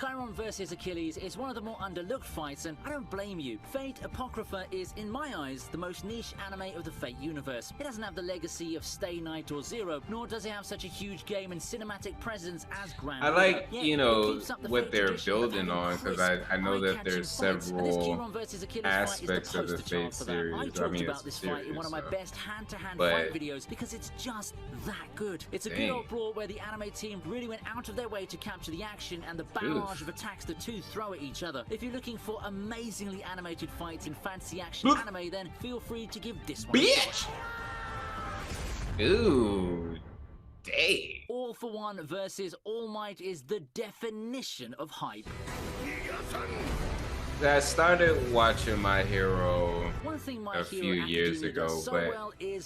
Chiron vs Achilles is one of the more underlooked fights, and I don't blame you. Fate Apocrypha is, in my eyes, the most niche anime of the Fate universe. It doesn't have the legacy of Stay Night or Zero, nor does it have such a huge game and cinematic presence as Grand I like, Order. you know, what they're building on, because I know that there's several aspects of the Fate series. I talked about this fight in one of my best hand-to-hand fight videos because it's just that good. It's a good old brawl where the anime team really went out of their way to capture the action and the barrage of attacks the two throw at each other. If you're looking for amazingly animated fights in fancy action anime, then feel free to give this one a shot. Ooh, dang. All for One versus All Might is the definition of hype. I started watching My Hero One thing a few years ago, but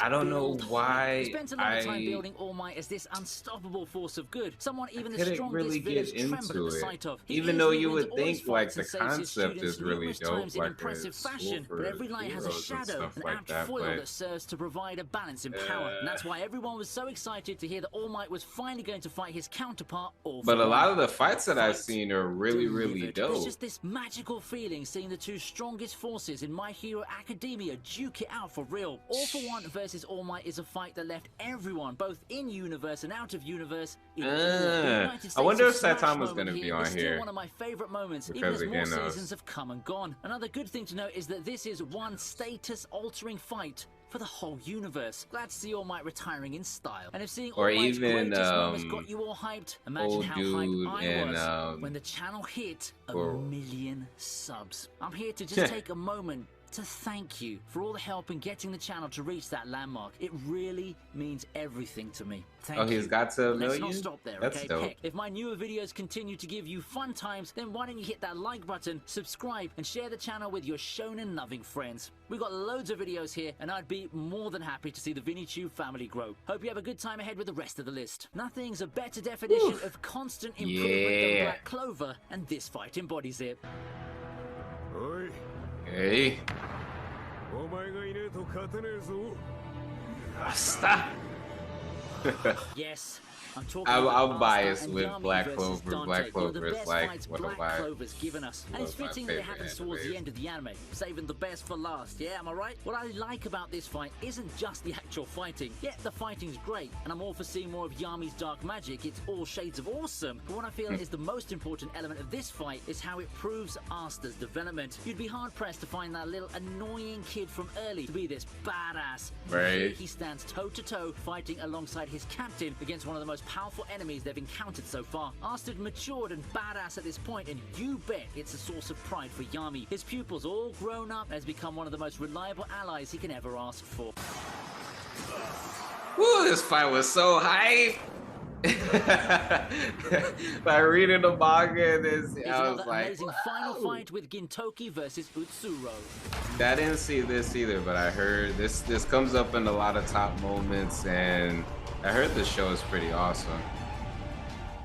I don't know why spent a lot of time building All Might as this unstoppable force of good. Someone even the strongest really get into it. Even though you would think like the concept is really dope, like impressive fashion, but every light has a shadow, an apt foil that serves to provide a balance in power. And that's why everyone was so excited to hear that All Might was finally going to fight his counterpart, All for One. But a lot of the fights that I've seen are really dope. There's just this magical feeling seeing the two strongest forces in My Hero Academia duke it out for real. All for One versus All Might is a fight that left everyone, both in universe and out of universe, in I wonder if Saitama's going to be on here. One of my favorite moments, because even as more seasons have come and gone. Another good thing to note is that this is one status-altering fight for the whole universe. Glad to see All Might retiring in style. And if seeing All Might's greatest moments got you all hyped, imagine how hyped I was when the channel hit a million subs. I'm here to just take a moment to thank you for all the help in getting the channel to reach that landmark. It really means everything to me. Thank you. He's got to a million? Let's not stop there, That's okay? dope. Heck, if my newer videos continue to give you fun times, then why don't you hit that like button, subscribe, and share the channel with your shonen-loving friends. We've got loads of videos here, and I'd be more than happy to see the VinnyTube family grow. Hope you have a good time ahead with the rest of the list. Nothing's a better definition of constant improvement than Black Clover, and this fight embodies it. Hey. Stop. Yes, I'm biased with Black Clover. Black Clover is like one of my Clover's given us. And it's fitting that it happens towards the end of the anime, saving the best for last. Yeah, am I right? What I like about this fight isn't just the actual fighting. Yeah, the fighting's great, and I'm all for seeing more of Yami's dark magic. It's all shades of awesome. But what I feel is the most important element of this fight is how it proves Asta's development. You'd be hard-pressed to find that little annoying kid from early to be this badass. Right. He stands toe-to-toe fighting alongside his captain against one of the most powerful enemies they've encountered so far. Asta matured and badass at this point, and you bet it's a source of pride for Yami. His pupil's all grown up and has become one of the most reliable allies he can ever ask for. Woo, this fight was so hype. By reading the manga, I was like, amazing final fight with Gintoki versus Utsuro. I didn't see this either, but I heard this comes up in a lot of top moments, and I heard the show is pretty awesome.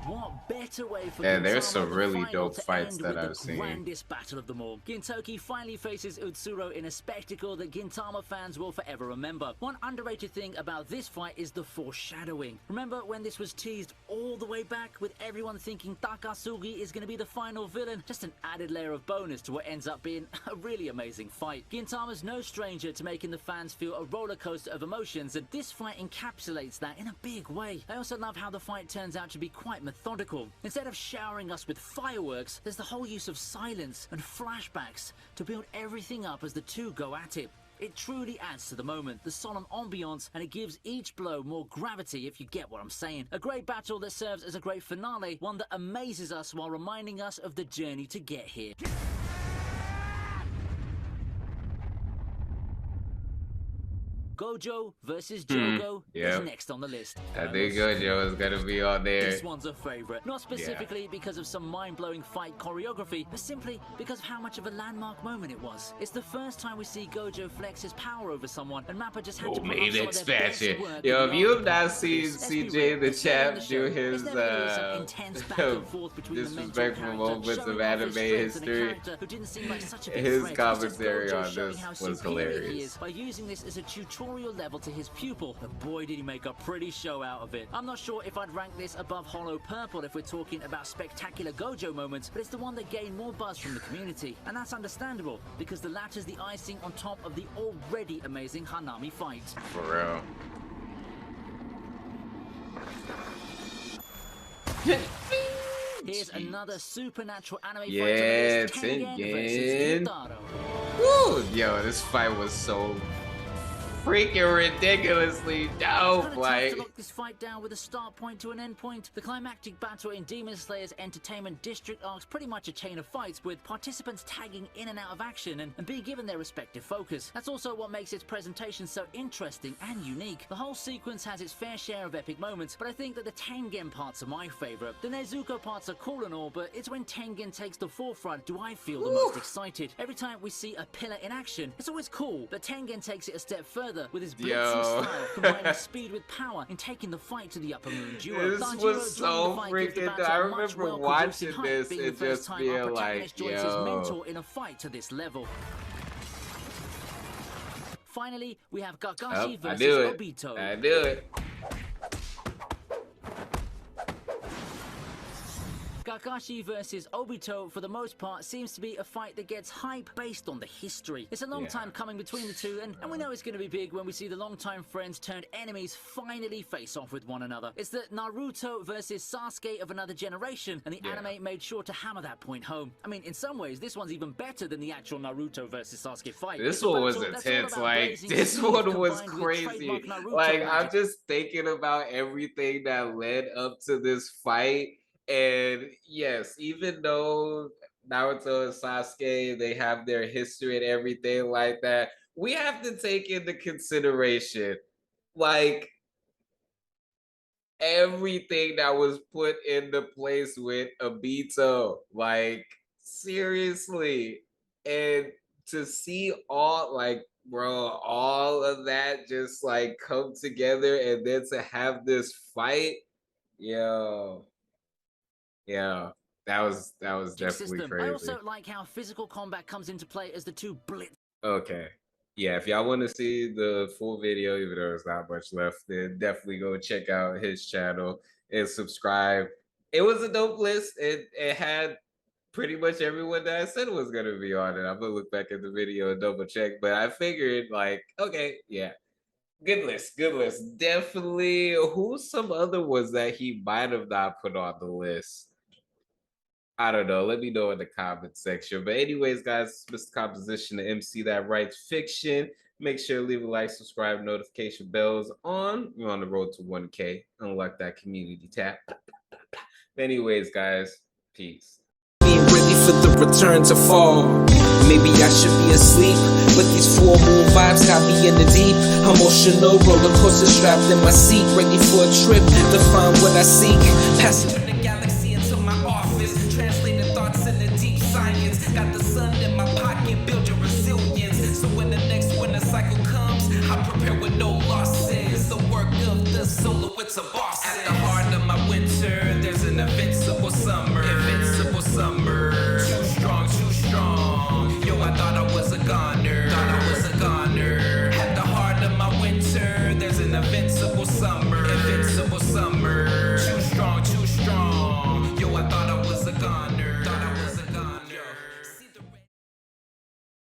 What better way for there's some really dope fights that I've seen. Grandest battle of them all. Gintoki finally faces Utsuro in a spectacle that Gintama fans will forever remember. One underrated thing about this fight is the foreshadowing. Remember when this was teased all the way back, with everyone thinking Takasugi is going to be the final villain? Just an added layer of bonus to what ends up being a really amazing fight. Gintama's no stranger to making the fans feel a roller coaster of emotions, and this fight encapsulates that in a big way. I also love how the fight turns out to be quite methodical. Instead of showering us with fireworks, there's the whole use of silence and flashbacks to build everything up as the two go at it. It truly adds to the moment, the solemn ambiance, and it gives each blow more gravity, if you get what I'm saying. A great battle that serves as a great finale, one that amazes us while reminding us of the journey to get here. Gojo vs Jogo is next on the list. I think Gojo is gonna be on there. This one's a favorite, not specifically because of some mind-blowing fight choreography, but simply because of how much of a landmark moment it was. It's the first time we see Gojo flex his power over someone, and Mappa just had to put up some of their best work. Yo, if you have not seen CJ the champ do his disrespectful moments of anime history, his commentary on this was hilarious. By using this as a tutorial tutorial level to his pupil, but boy did he make a pretty show out of it. I'm not sure if I'd rank this above Hollow Purple if we're talking about spectacular Gojo moments, but it's the one that gained more buzz from the community, and that's understandable, because the latter's the icing on top of the already amazing Hanami fight. For real. Here's another supernatural anime fight. Yeah, Tengen versus Gyutaro. Woo! Yo, this fight was so freaking ridiculously dope. Like, to lock this fight down with a start point to an end point. The climactic battle in Demon Slayer's Entertainment District arc's pretty much a chain of fights, with participants tagging in and out of action and being given their respective focus. That's also what makes its presentation so interesting and unique. The whole sequence has its fair share of epic moments, but I think that the Tengen parts are my favorite. The Nezuko parts are cool and all, but it's when Tengen takes the forefront do I feel the most excited. Every time we see a pillar in action, it's always cool, but Tengen takes it a step further with his blitzing style, combining speed with power and taking the fight to the Upper Moon duo. This was so freaking. I remember watching this and just being like, yo. His mentor in a fight to this level. Finally, we have Kakashi versus Obito. I knew it. Kakashi versus Obito, for the most part, seems to be a fight that gets hype based on the history. It's a long time coming between the two, and we know it's going to be big when we see the longtime friends turned enemies finally face off with one another. It's the Naruto versus Sasuke of another generation, and the anime made sure to hammer that point home. I mean, in some ways, this one's even better than the actual Naruto versus Sasuke fight. This one was intense. Like, this one was crazy. Like, I'm just thinking about everything that led up to this fight. And yes, even though Naruto and Sasuke, they have their history and everything like that, we have to take into consideration, like, everything that was put into place with Obito. Like, seriously. And to see all, like, bro, all of that just, like, come together and then to have this fight, yo. Yeah, that was definitely crazy. I also like how physical combat comes into play as the two blitz. Okay. Yeah, if y'all want to see the full video, even though there's not much left, then definitely go check out his channel and subscribe. It was a dope list. It had pretty much everyone that I said was gonna be on it. I'm gonna look back at the video and double check, but I figured, like, okay, yeah. Good list, good list. Definitely. Who's some other ones that he might have not put on the list? I don't know. Let me know in the comment section. But anyways, guys, Mr. Composition, the MC that writes fiction. Make sure to leave a like, subscribe, notification bells on. We're on the road to 1K. Unlock that community tab. But anyways, guys, peace. Being ready for the return to fall. Maybe I should be asleep, but these full moon vibes got me in the deep. Emotional roller coaster strapped in my seat, ready for a trip to find what I seek. Passing through the galaxy into my office, translating thoughts into deep science. Got the sun in my pocket, build your resilience. So when the next winter cycle comes, I prepare with no losses. The work of the solo, it's a boss.